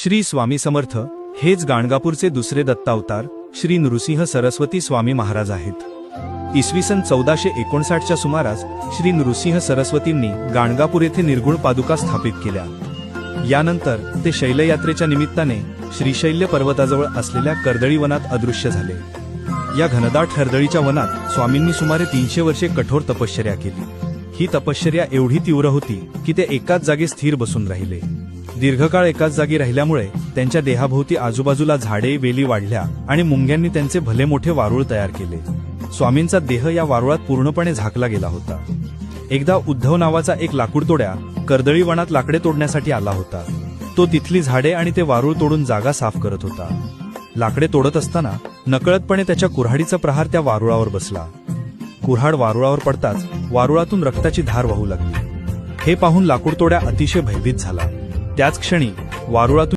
श्री स्वामी समर्थ हेच गाणगापूरचे दुसरे दत्तावतार श्री नृसिंह सरस्वती स्वामी महाराज आहेत। इसवी सन 1459च्या सुमारास श्री नृसिंह सरस्वतींनी गाणगापूर येथे निर्गुण पादुका स्थापित केल्या। यानंतर ते शैलयात्रेच्या निमित्ताने श्रीशैल्य पर्वताजवळ असलेल्या कर्दळी वनात अदृश्य झाले। या घनदाट हरदळीच्या वनात स्वामींनी सुमारे 300 वर्षे कठोर तपश्चर्या केली। ही तपश्चर्या एवढी तीव्र होती की ते एकाच जागी स्थिर बसून राहिले। दीर्घकाळ एकाच जागी राहिल्यामुळे त्यांच्या देहाभोवती आजूबाजूला झाडे वेली वाढल्या आणि मुंग्यांनी त्यांचे भले मोठे वारुळ तयार केले। स्वामींचा देह या वारुळात पूर्णपणे झाकला गेला होता। एकदा उद्धव नावाचा एक लाकूडतोड्या कर्दळी वनात लाकडे तोडण्यासाठी आला होता। तो तिथली झाडे आणि ते वारुळ तोडून जागा साफ करत होता। लाकडे तोडत असताना नकळतपणे त्याच्या कुऱ्हाडीचा प्रहार त्या वारुळावर बसला। कुऱ्हाड वारुळावर पडताच वारुळातून रक्ताची धार वाहू लागली। हे पाहून लाकूडतोड्या अतिशय भयभीत झाला। त्याच क्षणी वारुळातून